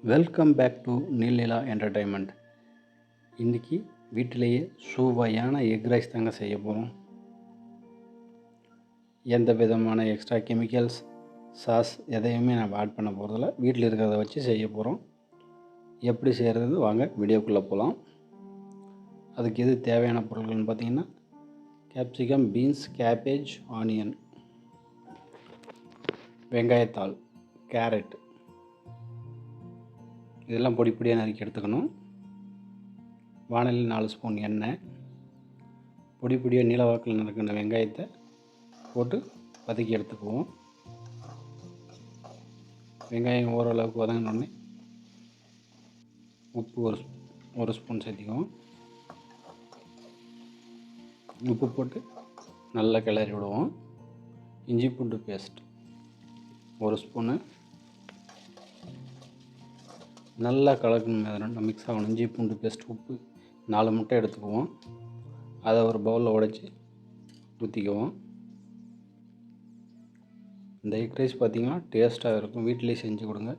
Welcome back to Neelnila entertainment. இன்றைக்கி வீட்டிலேயே சுவையான எக் ரைஸ் தாங்க செய்ய போகிறோம். எந்த விதமான எக்ஸ்ட்ரா கெமிக்கல்ஸ், சாஸ் எதையுமே நம்ம ஆட் பண்ண போகிறதில்ல. வீட்டில் இருக்கிறத வச்சு செய்ய போகிறோம். எப்படி செய்கிறது வாங்க வீடியோக்குள்ளே போகலாம். அதுக்கு எது தேவையான பொருட்கள்னு பார்த்திங்கன்னா, கேப்சிகம், பீன்ஸ், கேபேஜ், ஆனியன், வெங்காயத்தாள், கேரட், இதெல்லாம் பொடி பொடியாக நறுக்கி எடுத்துக்கணும். வானலில் 4 ஸ்பூன் எண்ணெய், பொடி பொடியாக நீளவாக்கில் நறுக்கின வெங்காயத்தை போட்டு வதக்கி எடுத்துக்குவோம். வெங்காயம் ஓரளவுக்கு வதங்கினோடனே உப்பு ஒரு ஸ்பூன் சேர்த்திக்குவோம். உப்பு போட்டு நல்லா கிளறி விடுவோம். இஞ்சி பூண்டு பேஸ்ட் 1 ஸ்பூனு, நல்லா கலக்கணும். அது ரெண்டும் மிக்ஸ் ஆகணும். இஞ்சி பூண்டு பேஸ்ட், உப்பு, 4 முட்டை எடுத்துக்குவோம். அதை ஒரு பவுலில் உடைச்சி ஊற்றிக்குவோம். இந்த எக் ரைஸ் பார்த்திங்கன்னா டேஸ்ட்டாக இருக்கும். வீட்டிலே செஞ்சு கொடுங்க,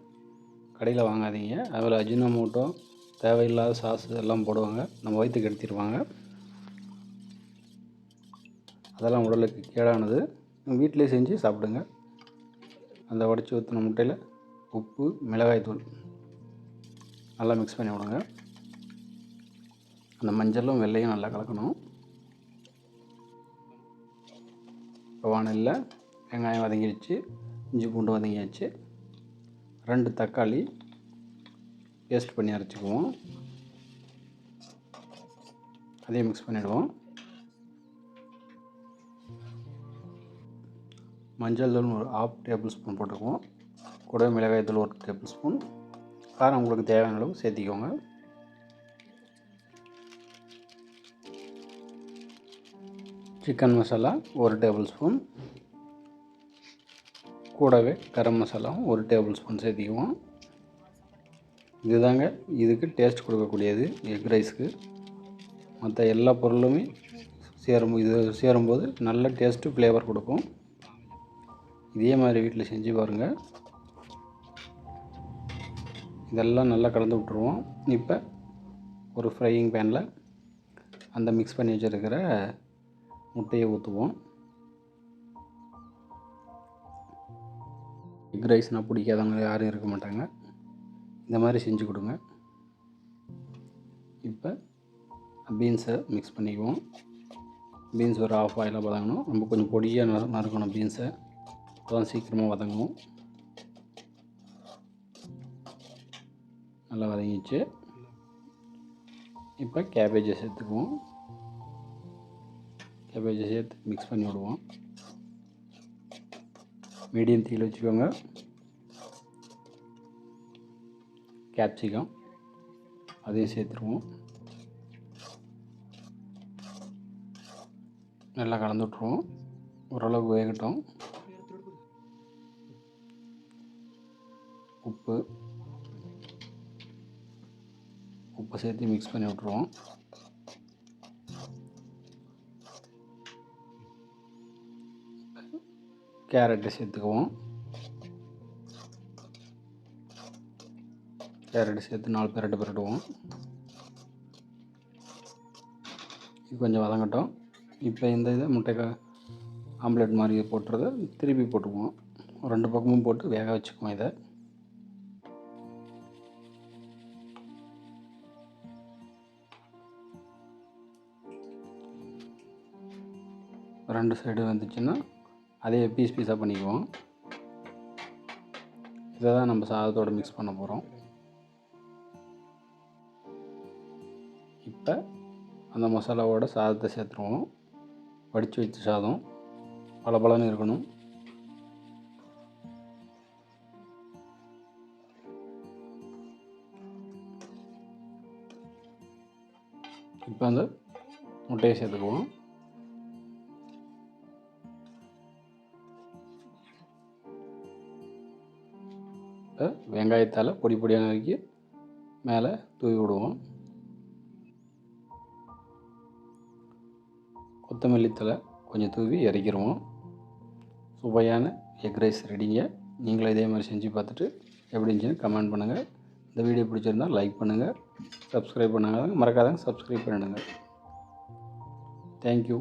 கடையில் வாங்காதீங்க. அதில் அஜினோமோட்டோ, தேவையில்லாத சாஸ் எல்லாம் போடுவாங்க, நம்ம வயிற்றுக்கு எடுத்துடுவாங்க. அதெல்லாம் உடலுக்கு கேடானது. வீட்டிலே செஞ்சு சாப்பிடுங்க. அந்த உடச்சி ஊற்றின முட்டையில் உப்பு, மிளகாய்த்தூள் நல்லா மிக்ஸ் பண்ணி விடுங்க. அந்த மஞ்சளும் வெள்ளையும் நல்லா கலக்கணும். வானலில் வெங்காயம் வதங்கிடுச்சு, இஞ்சி பூண்டு வதங்கியாச்சு. 2 தக்காளி பேஸ்ட் பண்ணி அரைச்சிக்குவோம். அதையும் மிக்ஸ் பண்ணிவிடுவோம். மஞ்சள் தூள் ஒரு 1/2 டேபிள் ஸ்பூன் போட்டுக்குவோம். கூட மிளகாய் தூள் 1 டேபிள் ஸ்பூன். காரம் உங்களுக்கு தேவையான அளவு சேர்த்திக்கோங்க. Chicken masala 1 tablespoon. கூடவே கரம் மசாலாவும் 1 டேபிள் ஸ்பூன் சேர்த்திக்குவோம். இதுதாங்க இதுக்கு டேஸ்ட் கொடுக்கக்கூடியது எக் ரைஸ்க்கு. மற்ற எல்லா பொருளுமே சேரும்போது நல்ல டேஸ்ட்டு ஃப்ளேவர் கொடுக்கும். இதே மாதிரி வீட்டில் செஞ்சு பாருங்கள். இதெல்லாம் நல்லா கலந்து விட்டுருவோம். இப்போ ஒரு ஃப்ரையிங் பேனில் அந்த மிக்ஸ் பண்ணி வச்சுருக்கிற முட்டையை ஊற்றுவோம். எக் ரைஸ்னால் பிடிக்காதவங்க யாரும் இருக்க மாட்டாங்க. இந்த மாதிரி செஞ்சு கொடுங்க. இப்போ பீன்ஸை மிக்ஸ் பண்ணிக்குவோம். பீன்ஸ் ஒரு 1/2 ஆயிலாக வதங்கணும். ரொம்ப கொஞ்சம் பொடியாக நறுக்கணும் பீன்ஸை, அப்போ தான் சீக்கிரமாக வதங்கும். நல்லா வதங்கிச்சு. இப்போ கேபேஜை சேர்த்துக்குவோம். கேபேஜை சேர்த்து மிக்ஸ் பண்ணி விடுவோம். மீடியம் தீயில் வச்சுக்கோங்க. கேப்சிகம் அதையும் சேர்த்துருவோம். நல்லா கலந்து விட்ருவோம். ஓரளவுக்கு வேகட்டும். உப்பு சேர்த்து மிக்ஸ் பண்ணி விட்ருவோம். கேரட்டை சேர்த்துக்குவோம். கேரட்டு சேர்த்து 4 பிரட்டுவோம். இது கொஞ்சம் வதங்கட்டும். இப்போ இந்த இதை முட்டை ஆம்லேட் மாதிரி போட்டுறத திருப்பி போட்டுக்குவோம். 2 பக்கமும் போட்டு வேக வச்சுக்குவோம். இதை ரெண்டு சைடு வந்துச்சுன்னா அதே பீஸாக பண்ணிக்குவோம். இதை தான் நம்ம சாதத்தோடு மிக்ஸ் பண்ண போகிறோம். இப்போ அந்த மசாலாவோட சாதத்தை சேர்த்துருவோம். வடித்து வச்ச சாதம் பளபளன்னு இருக்கணும். இப்போ அந்த முட்டையை சேர்த்துக்குவோம். வெங்காயத்தால் பொடி பொடியாக நறுக்கி மேலே தூவி விடுவோம். கொத்தமல்லி தழை கொஞ்சம் தூவி இறக்கிடுவோம். சுவையான எக் ரைஸ் ரெடிங்க. நீங்களும் இதே மாதிரி செஞ்சு பார்த்துட்டு எப்படி இருந்துச்சுன்னு கமெண்ட் பண்ணுங்கள். இந்த வீடியோ பிடிச்சிருந்தால் லைக் பண்ணுங்கள், சப்ஸ்கிரைப் பண்ணாங்க மறக்காதங்க சப்ஸ்கிரைப் பண்ணிடுங்க. தேங்க்யூ.